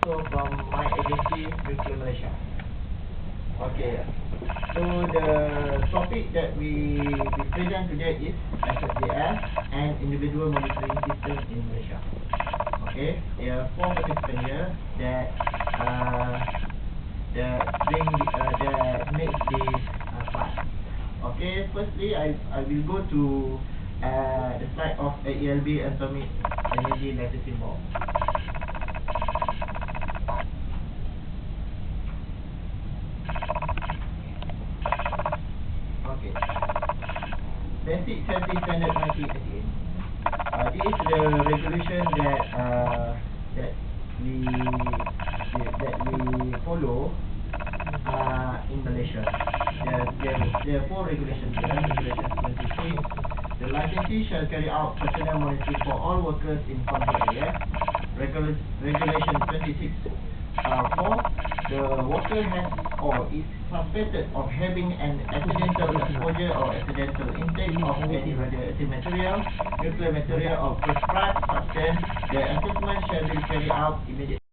also from my agency, Nuclear Malaysia. Okay, so the topic that we present today is SSDS and individual monitoring system in Malaysia. Okay, there are 4 participants here that makes this slide. Okay, firstly I will go to the slide of AELB Atomic Energy Licensing Board. Okay, Basic Safety Standard 1988. This is the resolution that we follow in Malaysia. There are 4 regulations here. Regulation 26. The licensee shall carry out personnel monitoring for all workers in control area. Regulation 26. 4. The worker has or is suspected of having an accidental exposure or accidental intake of any radioactive material, nuclear material or prescribed substance. The assessment shall be carried out immediately.